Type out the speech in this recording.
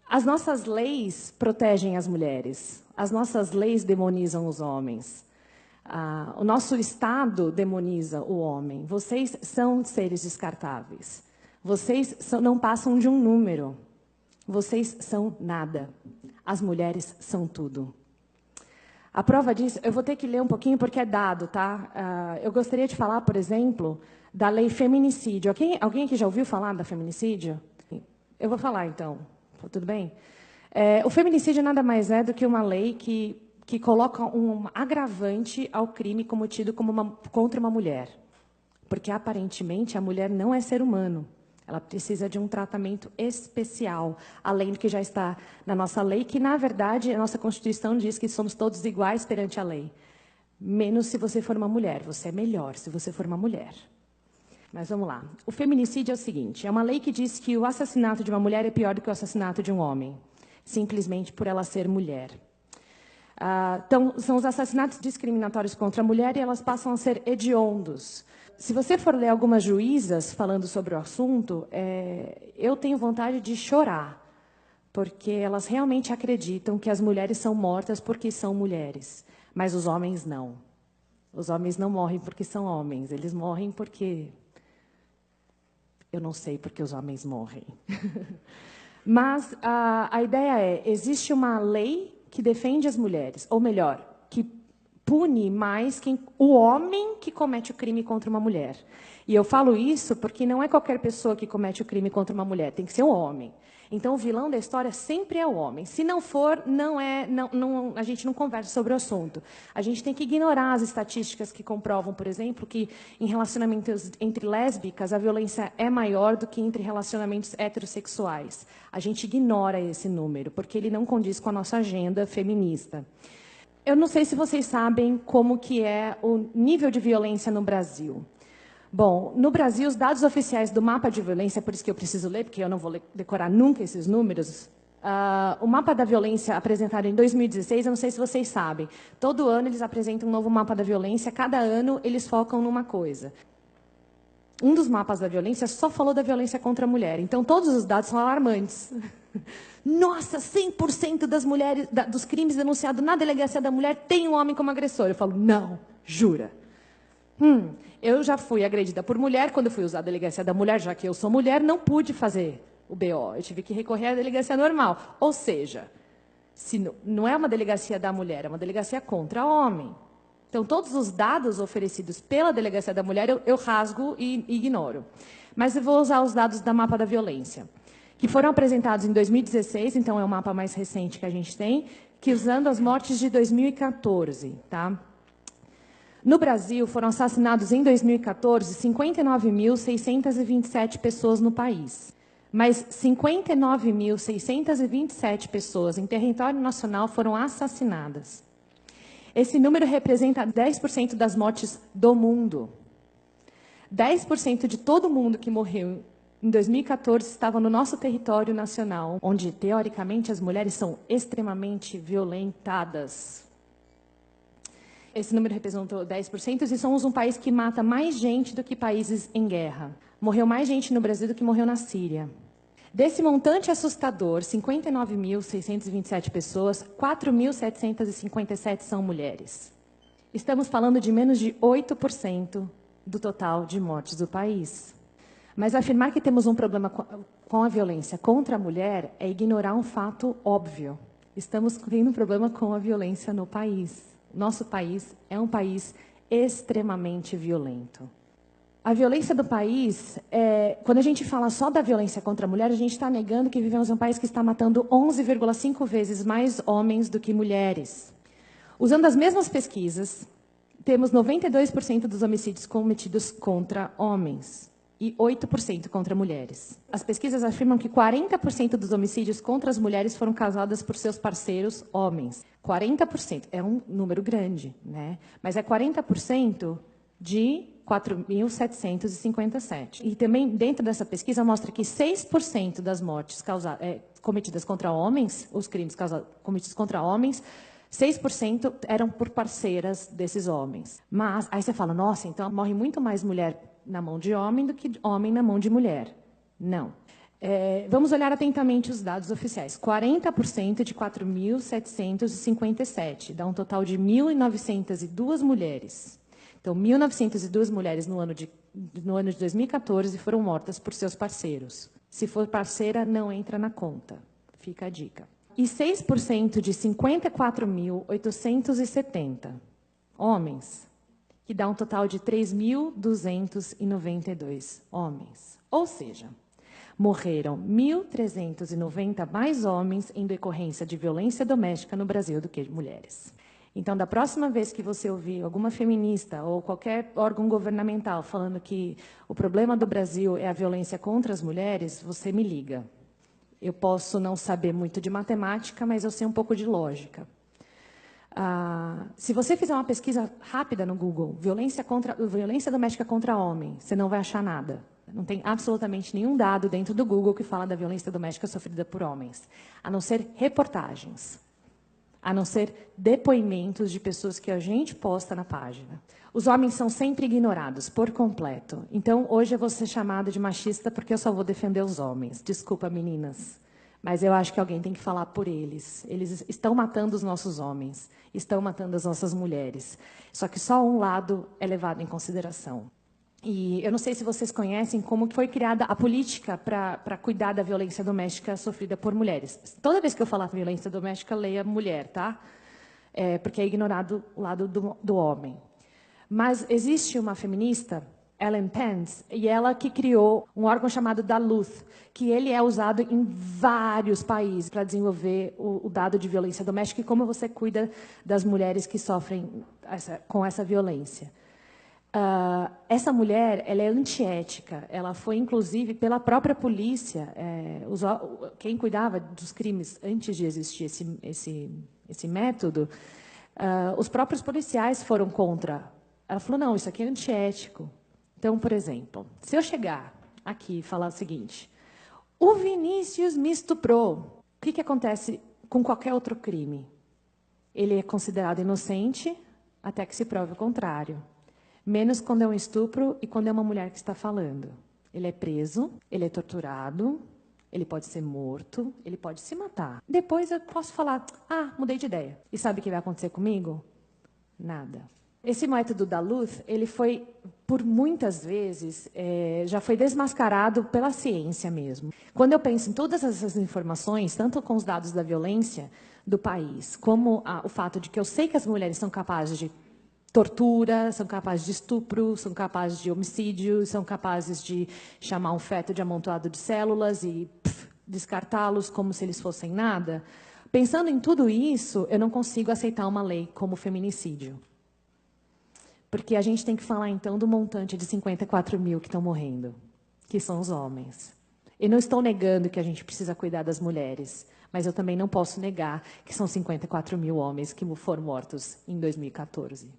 As nossas leis protegem as mulheres, as nossas leis demonizam os homens. O nosso Estado demoniza o homem. Vocês são seres descartáveis. Vocês não passam de um número. Vocês são nada. As mulheres são tudo. A prova disso, eu vou ter que ler um pouquinho porque é dado, tá? Eu gostaria de falar, por exemplo, da lei feminicídio. Alguém aqui já ouviu falar da feminicídio? Eu vou falar, então. Tudo bem? O feminicídio nada mais é do que uma lei que coloca um agravante ao crime cometido contra uma mulher. Porque, aparentemente, a mulher não é ser humano. Ela precisa de um tratamento especial, além do que já está na nossa lei, que, na verdade, a nossa Constituição diz que somos todos iguais perante a lei. Menos se você for uma mulher. Você é melhor se você for uma mulher. Mas vamos lá. O feminicídio é o seguinte, é uma lei que diz que o assassinato de uma mulher é pior do que o assassinato de um homem, simplesmente por ela ser mulher. Então, são os assassinatos discriminatórios contra a mulher e elas passam a ser hediondos. Se você for ler algumas juízas falando sobre o assunto, eu tenho vontade de chorar, porque elas realmente acreditam que as mulheres são mortas porque são mulheres, mas os homens não. Os homens não morrem porque são homens, eles morrem porque... Eu não sei porque os homens morrem. Mas a ideia existe uma lei que defende as mulheres, ou melhor, que pune mais o homem que comete o crime contra uma mulher. E eu falo isso porque não é qualquer pessoa que comete o crime contra uma mulher, tem que ser um homem. Então, o vilão da história sempre é o homem. Se não for, a gente não conversa sobre o assunto. A gente tem que ignorar as estatísticas que comprovam, por exemplo, que em relacionamentos entre lésbicas a violência é maior do que entre relacionamentos heterossexuais. A gente ignora esse número, porque ele não condiz com a nossa agenda feminista. Eu não sei se vocês sabem como que é o nível de violência no Brasil. Bom, no Brasil, os dados oficiais do mapa de violência, por isso que eu preciso ler, porque eu não vou decorar nunca esses números, o mapa da violência apresentado em 2016, eu não sei se vocês sabem, todo ano eles apresentam um novo mapa da violência, cada ano eles focam numa coisa. Um dos mapas da violência só falou da violência contra a mulher, então todos os dados são alarmantes. Nossa, 100% das mulheres, dos crimes denunciados na delegacia da mulher tem um homem como agressor. Eu falo, não, jura? Eu já fui agredida por mulher, quando eu fui usar a delegacia da mulher, já que eu sou mulher, não pude fazer o BO. Eu tive que recorrer à delegacia normal. Ou seja, não é uma delegacia da mulher, é uma delegacia contra homem. Então, todos os dados oferecidos pela delegacia da mulher, eu rasgo e ignoro. Mas eu vou usar os dados da mapa da violência, que foram apresentados em 2016, então é o mapa mais recente que a gente tem, que usando as mortes de 2014, tá? No Brasil, foram assassinados em 2014 59.627 pessoas no país. Mas 59.627 pessoas em território nacional foram assassinadas. Esse número representa 10% das mortes do mundo. 10% de todo mundo que morreu em 2014 estava no nosso território nacional, onde, teoricamente, as mulheres são extremamente violentadas. Esse número representou 10% e somos um país que mata mais gente do que países em guerra. Morreu mais gente no Brasil do que morreu na Síria. Desse montante assustador, 59.627 pessoas, 4.757 são mulheres. Estamos falando de menos de 8% do total de mortes do país. Mas afirmar que temos um problema com a violência contra a mulher é ignorar um fato óbvio. Estamos tendo um problema com a violência no país. Nosso país é um país extremamente violento. A violência do país, quando a gente fala só da violência contra a mulher, a gente está negando que vivemos em um país que está matando 11,5 vezes mais homens do que mulheres. Usando as mesmas pesquisas, temos 92% dos homicídios cometidos contra homens e 8% contra mulheres. As pesquisas afirmam que 40% dos homicídios contra as mulheres foram causados por seus parceiros homens. 40%, é um número grande, né? Mas é 40% de 4.757. E também, dentro dessa pesquisa, mostra que 6% das mortes cometidas contra homens, os crimes cometidos contra homens, 6% eram por parceiras desses homens. Mas, aí você fala, nossa, então morre muito mais mulher na mão de homem do que homem na mão de mulher. Não. Vamos olhar atentamente os dados oficiais. 40% de 4.757, dá um total de 1.902 mulheres. Então, 1.902 mulheres no ano de 2014 foram mortas por seus parceiros. Se for parceira, não entra na conta. Fica a dica. E 6% de 54.870 homens, que dá um total de 3.292 homens. Ou seja, morreram 1.390 mais homens em decorrência de violência doméstica no Brasil do que mulheres. Então, da próxima vez que você ouvir alguma feminista ou qualquer órgão governamental falando que o problema do Brasil é a violência contra as mulheres, você me liga. Eu posso não saber muito de matemática, mas eu sei um pouco de lógica. Se você fizer uma pesquisa rápida no Google, violência doméstica contra homem, você não vai achar nada. Não tem absolutamente nenhum dado dentro do Google que fala da violência doméstica sofrida por homens, a não ser reportagens, a não ser depoimentos de pessoas que a gente posta na página. Os homens são sempre ignorados, por completo. Então, hoje eu vou ser chamada de machista porque eu só vou defender os homens. Desculpa, meninas, mas eu acho que alguém tem que falar por eles. Eles estão matando os nossos homens, estão matando as nossas mulheres. Só que só um lado é levado em consideração. E eu não sei se vocês conhecem como foi criada a política para cuidar da violência doméstica sofrida por mulheres. Toda vez que eu falar violência doméstica, leia mulher, tá? Porque é ignorado o lado do homem. Mas existe uma feminista, Ellen Pence, e ela que criou um órgão chamado Duluth, que ele é usado em vários países para desenvolver o dado de violência doméstica e como você cuida das mulheres que sofrem com essa violência. Essa mulher, ela é antiética. Ela foi, inclusive, pela própria polícia. Quem cuidava dos crimes antes de existir esse método, os próprios policiais foram contra. Ela falou, não, isso aqui é antiético. Então, por exemplo, se eu chegar aqui e falar o seguinte, o Vinícius me estuprou, o que acontece com qualquer outro crime? Ele é considerado inocente até que se prove o contrário. Menos quando é um estupro e quando é uma mulher que está falando. Ele é preso, ele é torturado, ele pode ser morto, ele pode se matar. Depois eu posso falar, mudei de ideia. E sabe o que vai acontecer comigo? Nada. Esse método Duluth, ele foi, por muitas vezes, já foi desmascarado pela ciência mesmo. Quando eu penso em todas essas informações, tanto com os dados da violência do país, como o fato de que eu sei que as mulheres são capazes de tortura, são capazes de estupro, são capazes de homicídio, são capazes de chamar um feto de amontoado de células e descartá-los como se eles fossem nada. Pensando em tudo isso, eu não consigo aceitar uma lei como feminicídio. Porque a gente tem que falar, então, do montante de 54 mil que estão morrendo, que são os homens. Eu não estou negando que a gente precisa cuidar das mulheres, mas eu também não posso negar que são 54 mil homens que foram mortos em 2014.